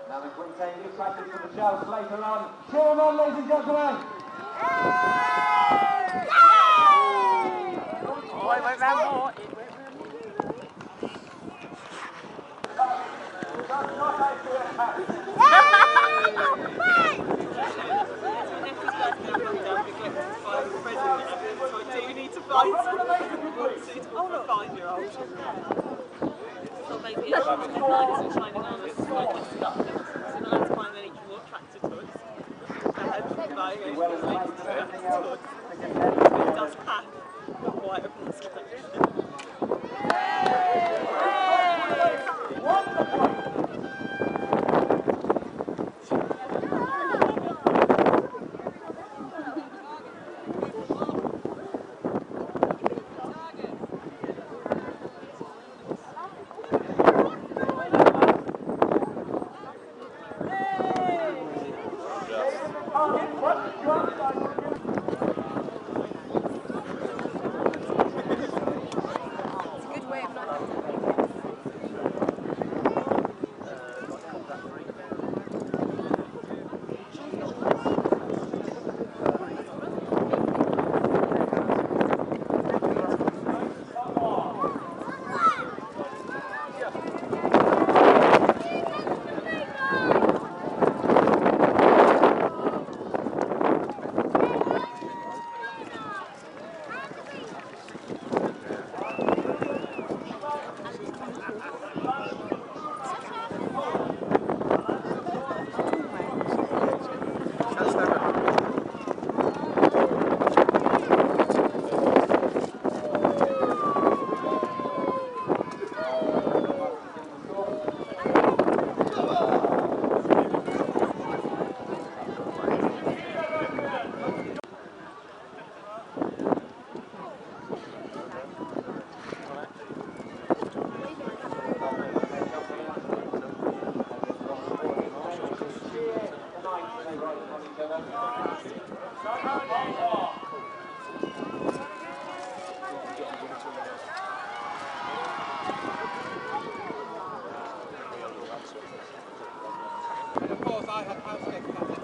Now the Queen saying new practice for the shows later on. Cheer them on, ladies and gentlemen. Oh, it went round more. Do you need to find someone suitable for a 5-year-old? So maybe a lights are shining on us, slightly stuck. So that's why they need more attracted to us. Buying anything linked to us. It does pack quite a selection. And of course I have house guests coming.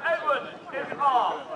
Edward is off.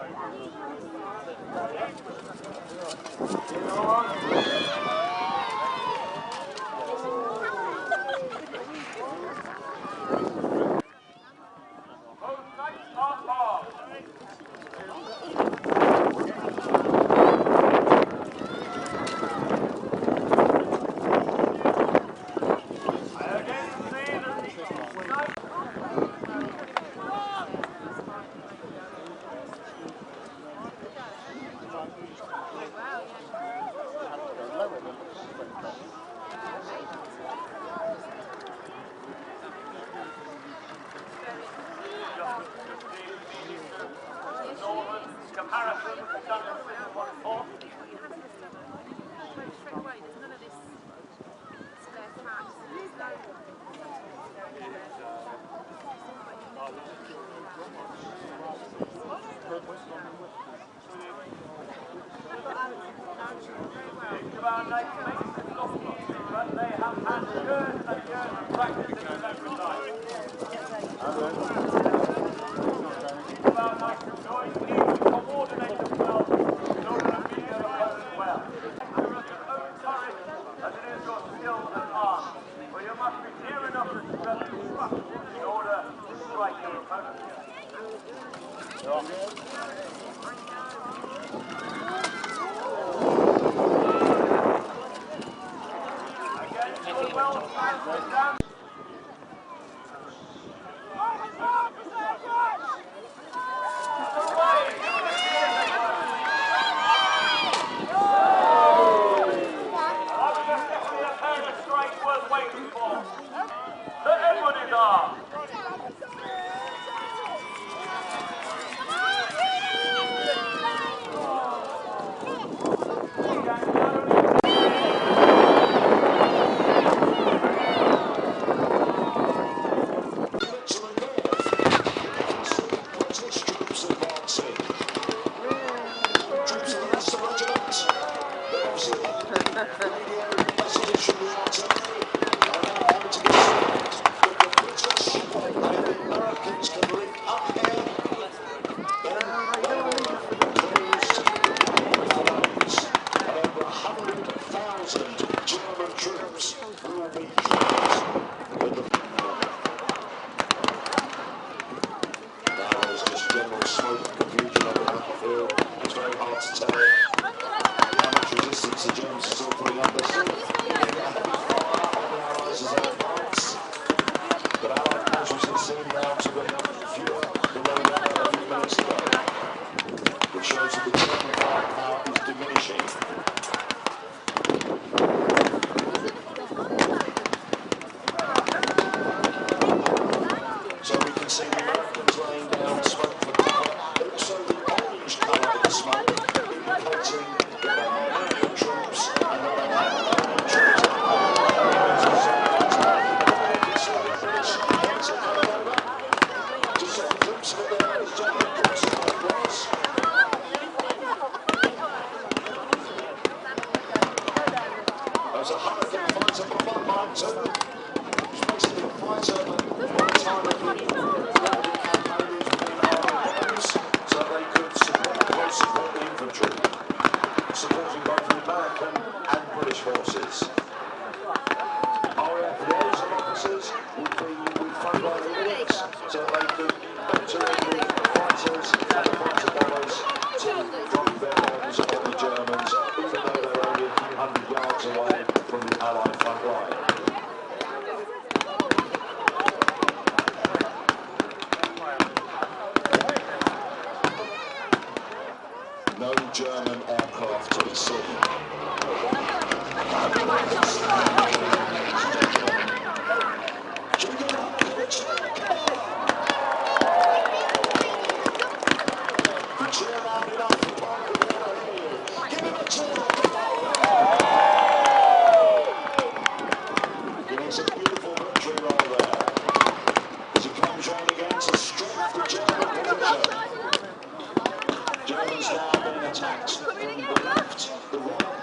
Germans now being attacked from the left, the right,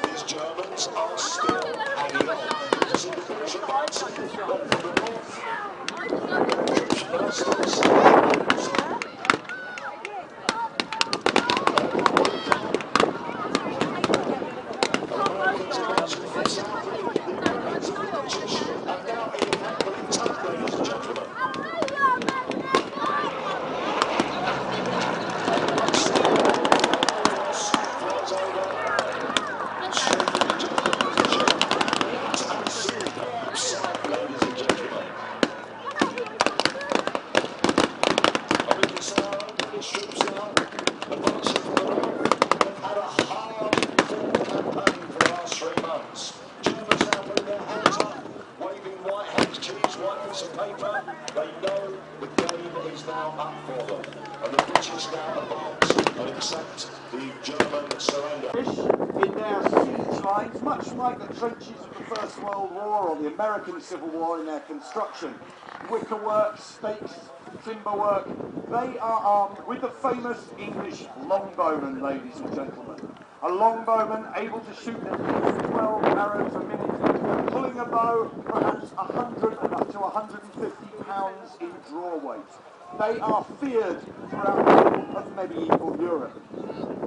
these Germans are still hanging on. So the British advance from the north. But are still standing. In their siege lines, much like the trenches of the First World War or the American Civil War in their construction, wickerwork, stakes, timberwork, they are armed with the famous English longbowman, ladies and gentlemen. A longbowman able to shoot at least 12 arrows a minute, pulling a bow perhaps 100 and up to 150 pounds in draw weight. They are feared throughout the whole of medieval Europe.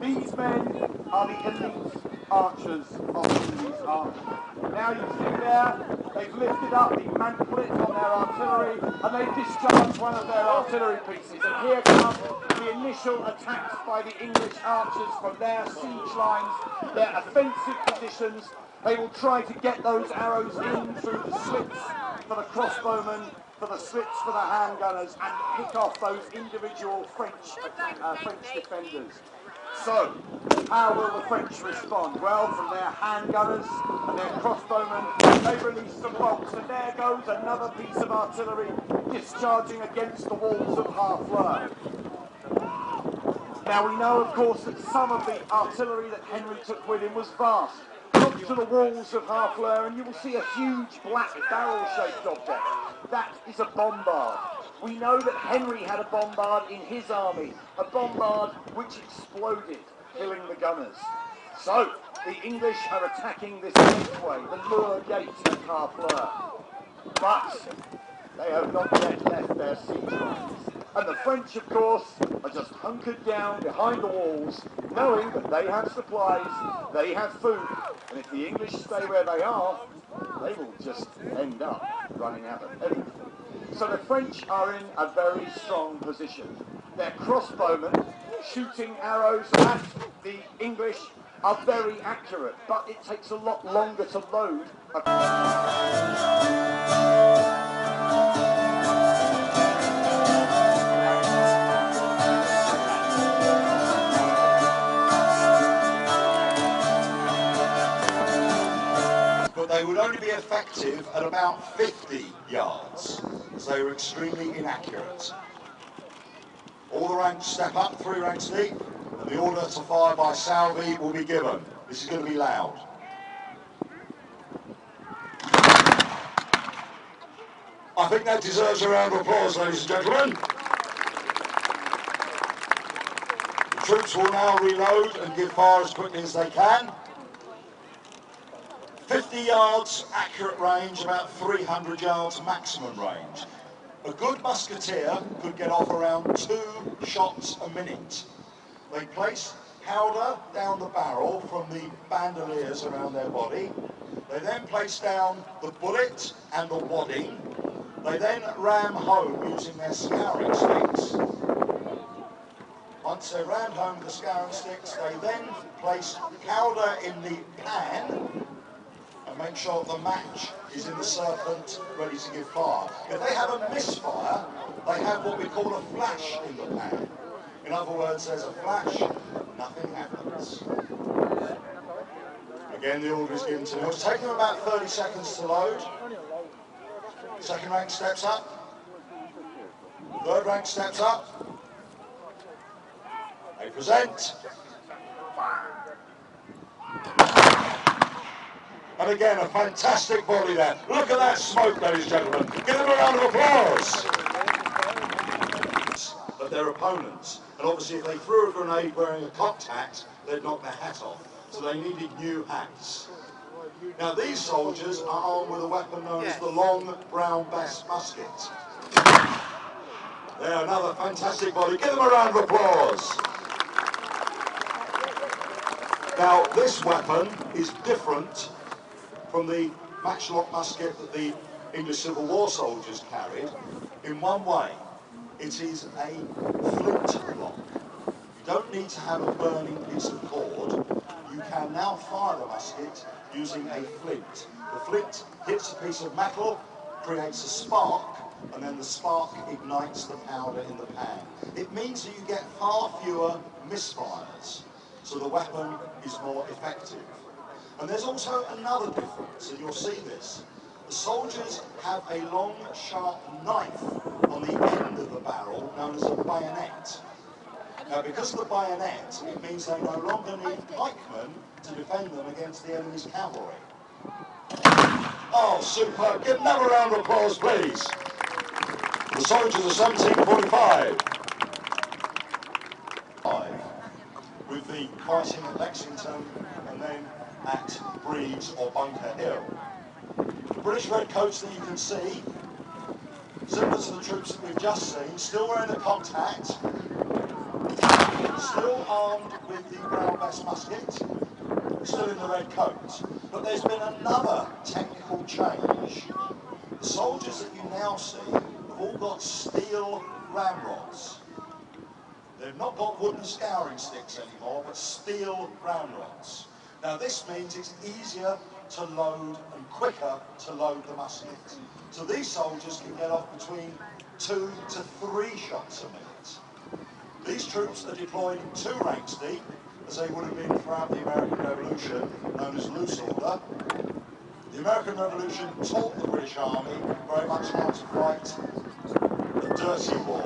These men are the elite archers of Henry's army. Now you see there, they've lifted up the mantlet on their artillery and they've discharged one of their artillery pieces. And here come the initial attacks by the English archers from their siege lines, their offensive positions. They will try to get those arrows in through the slits for the crossbowmen, for the slits for the handgunners, and pick off those individual French defenders. So, how will the French respond? Well, from their handgunners and their crossbowmen, they release some bolts, and there goes another piece of artillery discharging against the walls of Harfleur. Now we know, of course, that some of the artillery that Henry took with him was vast. Look to the walls of Harfleur and you will see a huge black barrel-shaped object. That is a bombard. We know that Henry had a bombard in his army, a bombard which exploded, killing the gunners. So, the English are attacking this gateway, the Loire Gate at Harfleur. But they have not yet left their siege lines. And the French, of course, are just hunkered down behind the walls, knowing that they have supplies, they have food, and if the English stay where they are, they will just end up running out of everything. So the French are in a very strong position. Their crossbowmen shooting arrows at the English are very accurate, but it takes a lot longer to load they would only be effective at about 50 yards, as they were extremely inaccurate. All the ranks step up, 3 ranks deep, and the order to fire by salve will be given. This is going to be loud. I think that deserves a round of applause, ladies and gentlemen. The troops will now reload and give fire as quickly as they can. 50 yards accurate range, about 300 yards maximum range. A good musketeer could get off around 2 shots a minute. They place powder down the barrel from the bandoliers around their body. They then place down the bullet and the wadding. They then ram home using their scouring sticks. Once they're rammed home with the scouring sticks, they then place powder in the pan and make sure the match is in the serpent ready to give fire. If they have a misfire, they have what we call a flash in the pan. In other words, there's a flash, nothing happens. Again, the order is given to them. It's taking them about 30 seconds to load. Second rank steps up. Third rank steps up. They present. And again, a fantastic volley there. Look at that smoke, ladies and gentlemen. Give them a round of applause. The at their opponents. And obviously if they threw a grenade wearing a cocked hat, they'd knock their hat off. So they needed new hats. Now these soldiers are armed with a weapon known as the long brown bass musket. There, another fantastic body. Give them a round of applause. Now this weapon is different from the matchlock musket that the English Civil War soldiers carried in one way. It is a flintlock. You don't need to have a burning piece of cord. You can now fire the musket using a flint. The flint hits a piece of metal, creates a spark, and then the spark ignites the powder in the pan. It means that you get far fewer misfires, so the weapon is more effective. And there's also another difference, and you'll see this. The soldiers have a long, sharp knife on the end of the barrel, known as a bayonet. Now, because of the bayonet, it means they no longer need pikemen to defend them against the enemy's cavalry. Oh, superb. Give another round of applause, please. The soldiers of 1745. With the fighting at Lexington and then at Breeds or Bunker Hill. The British redcoats that you can see, similar to the troops that we've just seen, still wearing the cocked hat, still armed with the brown bass musket, still in the red coat. But there's been another technical change. The soldiers that you now see have all got steel ramrods. They've not got wooden scouring sticks anymore, but steel ramrods. Now this means it's easier to load and quicker to load the musket. So these soldiers can get off between 2 to 3 shots a minute. These troops are deployed 2 ranks deep, as they would have been throughout the American Revolution, known as loose order. The American Revolution taught the British Army very much how to fight a dirty war.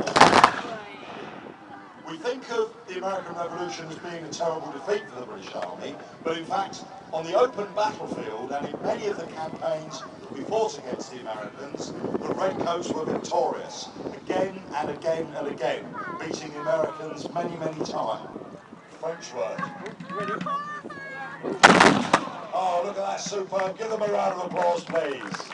We think of the American Revolution as being a terrible defeat for the British Army, but in fact, on the open battlefield and in many of the campaigns that we fought against the Americans, the Redcoats were victorious, again and again and again, beating the Americans many, many times. French word. Oh, look at that, superb. Give them a round of applause, please.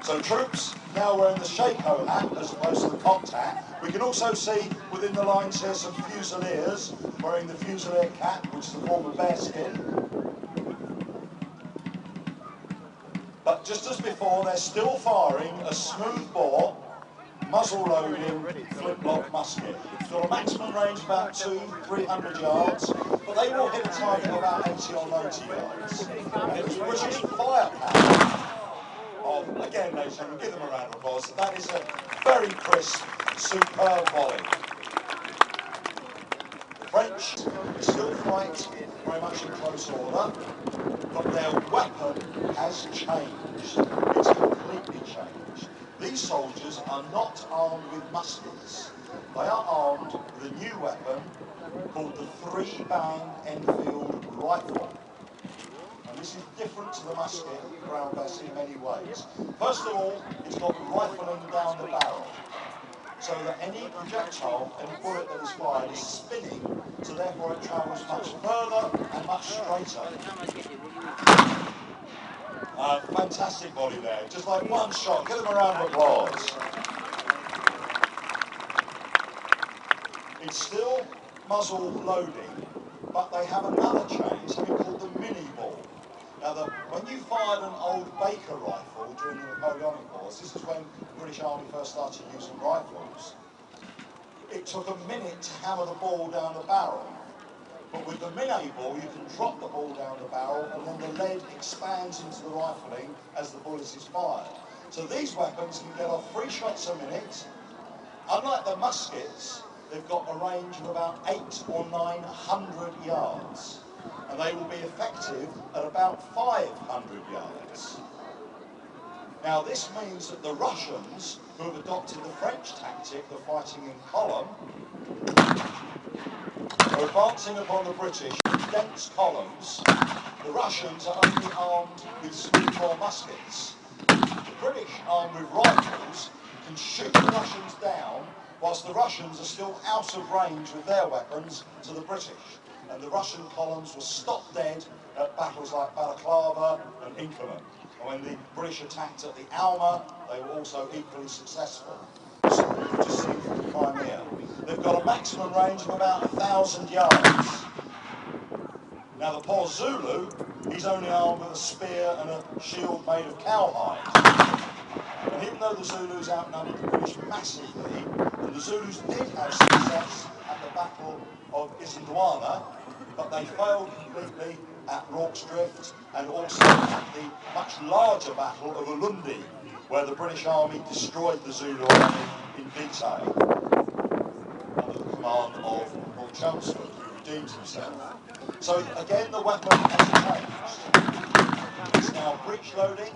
So troops now wearing the shako hat as opposed to the cocked hat. We can also see within the lines here some fusiliers wearing the fusilier cap, which is a form of bearskin. But just as before, they're still firing a smooth bore, muzzle-loading flintlock musket. It's got a maximum range of about 200-300 yards, but they will hit a target of about 80 or 90 yards. And it was British firepower. Again, ladies and gentlemen, give them a round of applause. That is a very crisp, superb volley. The French still fight very much in close order, but their weapon has changed. It's completely changed. These soldiers are not armed with muskets. They are armed with a new weapon called the 3-bang Enfield rifle. This is different to the musket brown bass in many ways. First of all, it's got rifling down the barrel, so that any projectile, any bullet that is fired is spinning, so therefore it travels much further and much straighter. Fantastic body there, just like one shot. Give them a round of applause. It's still muzzle loading, but they have another change, something called the mini ball. Now, when you fired an old Baker rifle during the Napoleonic Wars, this is when the British Army first started using rifles, it took a minute to hammer the ball down the barrel. But with the mini ball, you can drop the ball down the barrel, and then the lead expands into the rifling as the bullet is fired. So these weapons can get off 3 shots a minute. Unlike the muskets, they've got a range of about 800 or 900 yards. And they will be effective at about 500 yards. Now this means that the Russians, who have adopted the French tactic of fighting in column, are advancing upon the British in dense columns. The Russians are only armed with smoothbore muskets. The British, armed with rifles, can can shoot the Russians down whilst the Russians are still out of range with their weapons to the British. And the Russian columns were stopped dead at battles like Balaclava and Inkerman. And when the British attacked at the Alma, they were also equally successful. So you just see from Crimea. They've got a maximum range of about 1,000 yards. Now the poor Zulu, he's only armed with a spear and a shield made of cowhide. And even though the Zulus outnumbered the British massively, and the Zulus did have success at the Battle of Isandlwana, but they failed completely at Rorke's Drift and also at the much larger Battle of Ulundi, where the British Army destroyed the Zulu army in detail under the command of Lord Chelmsford, who redeemed himself. So again, the weapon has changed. It's now breech loading.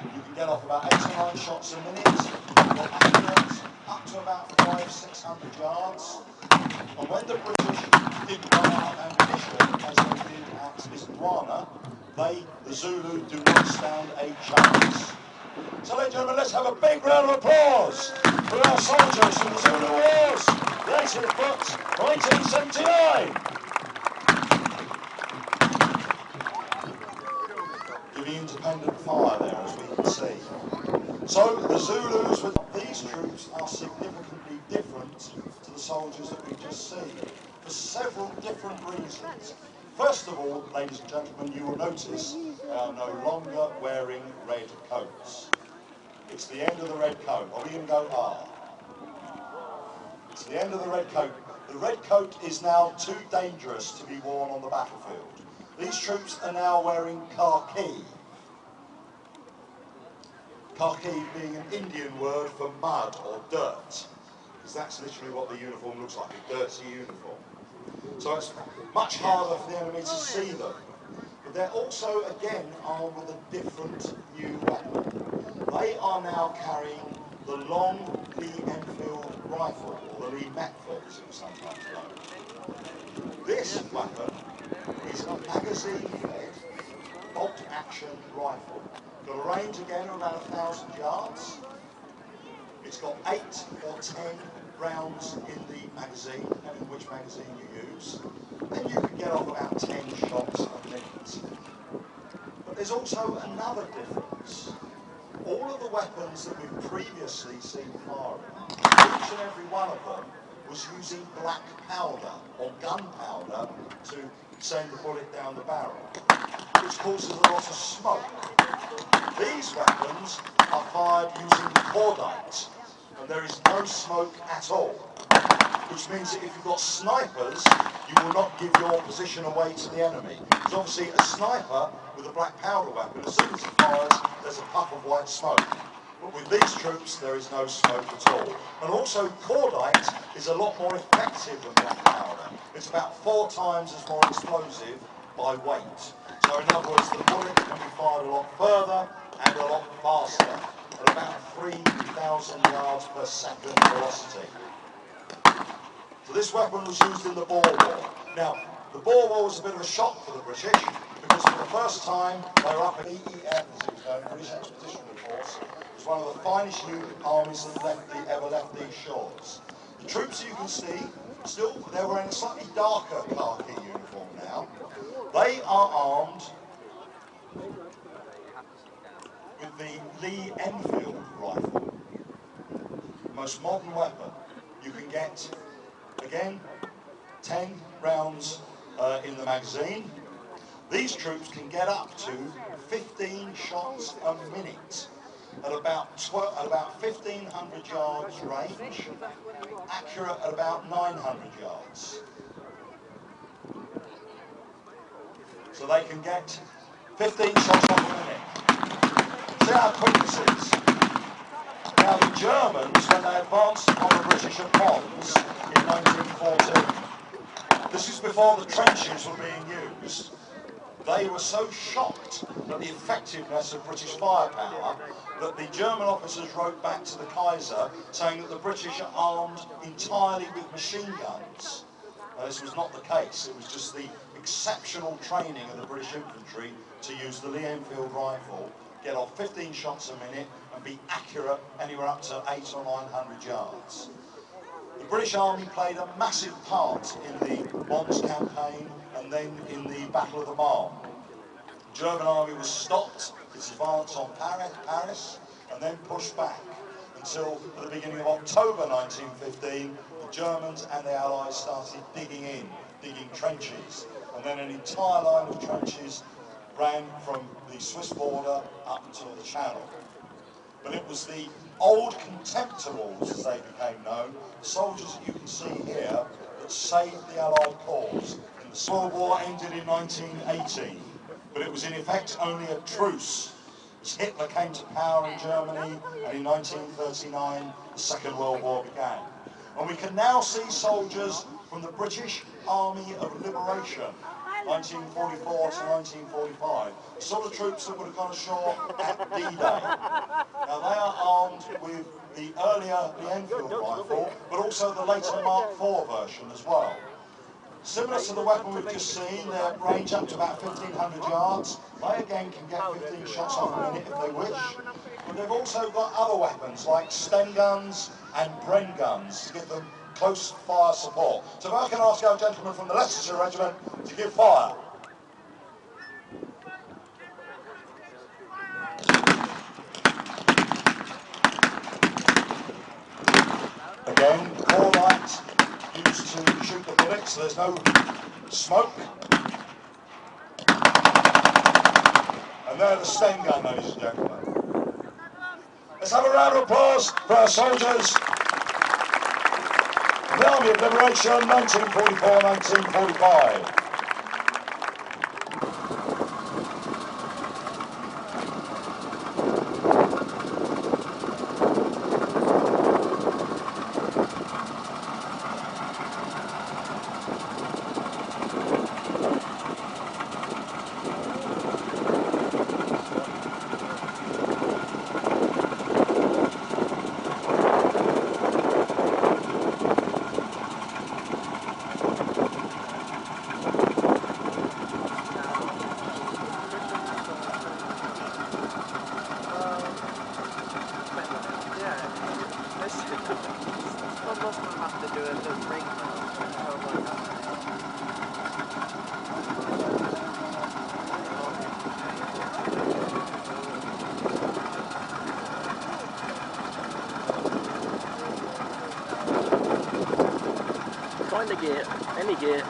You can get off about 8 or 9 shots a minute. You're accurate up to about 500-600 yards. And when the British didn't run out of ammunition, as they did at Isandlwana, the Zulu, do not stand a chance. So ladies and gentlemen, let's have a big round of applause for our soldiers from the Zulu Wars, the 18th of 1979. Giving independent fire there, as we can see. So the Zulus with these troops are significantly different to the soldiers that we've just seen for several different reasons. First of all, ladies and gentlemen, you will notice they are no longer wearing red coats. It's the end of the red coat. Are we going to go R? It's the end of the red coat. The red coat is now too dangerous to be worn on the battlefield. These troops are now wearing khaki. Khaki being an Indian word for mud or dirt, because that's literally what the uniform looks like, a dirty uniform. So it's much harder for the enemy to see them. But they're also, again, armed with a different new weapon. They are now carrying the long Lee-Enfield rifle, or the Re-enactments as it was sometimes known. This weapon is a magazine-fed, bolt-action rifle. Got a range again of about 1,000 yards. It's got 8 or 10 rounds in the magazine, depending on which magazine you use. Then you can get off about 10 shots a minute. But there's also another difference. All of the weapons that we've previously seen firing, each and every one of them was using black powder or gunpowder to send the bullet down the barrel, which causes a lot of smoke. These weapons are fired using cordite, and there is no smoke at all, which means that if you've got snipers, you will not give your position away to the enemy. Because obviously a sniper with a black powder weapon, as soon as it fires, there's a puff of white smoke. But with these troops, there is no smoke at all. And also, cordite is a lot more effective than black powder. It's about 4 times as more explosive by weight. So in other words, the bullet can be fired a lot further and a lot faster, at about 3,000 yards per second velocity. So this weapon was used in the Boer War. Now, the Boer War was a bit of a shock for the British, because for the first time they were up at EEF, as it was known, British Expeditionary Force. It was one of the finest armies that ever left these shores. The troops, you can see, still, they're wearing a slightly darker khaki uniform now. They are armed with the Lee-Enfield rifle, the most modern weapon. You can get, again, 10 rounds in the magazine. These troops can get up to 15 shots a minute at about 1,500 yards range, accurate at about 900 yards. So they can get 15 shots a minute. See how quick this is. Now the Germans, when they advanced upon the British at Mons in 1914, this is before the trenches were being used, they were so shocked at the effectiveness of British firepower that the German officers wrote back to the Kaiser saying that the British are armed entirely with machine guns. Now, this was not the case. It was just the exceptional training of the British infantry to use the Lee-Enfield rifle, get off 15 shots a minute and be accurate anywhere up to 800 or 900 yards. The British Army played a massive part in the Mons campaign and then in the Battle of the Marne. The German army was stopped, its advance on Paris, and then pushed back until at the beginning of October 1915, the Germans and the Allies started digging trenches, and then an entire line of trenches ran from the Swiss border up until the Channel. But it was the old contemptibles, as they became known, the soldiers that you can see here, that saved the Allied cause. And the World War ended in 1918, but it was in effect only a truce, as Hitler came to power in Germany, and in 1939 the Second World War began. And we can now see soldiers from the British Army of Liberation, 1944 to 1945, the sort of troops that would have gone ashore at D-Day. Now they are armed with the earlier Enfield rifle, but also the later Mark IV version as well. Similar to the weapon we've just seen, their range up to about 1,500 yards. They again can get 15 shots off a minute if they wish. But they've also got other weapons like Sten guns and Bren guns to give them close fire support. So if I can ask our gentleman from the Leicestershire Regiment to give fire. Again, core light used to shoot the bullets, so there's no smoke. And there the Sten gun, ladies and gentlemen. Let's have a round of applause for our soldiers. The Army of Liberation, 1944-1945. Find the gear, any gear.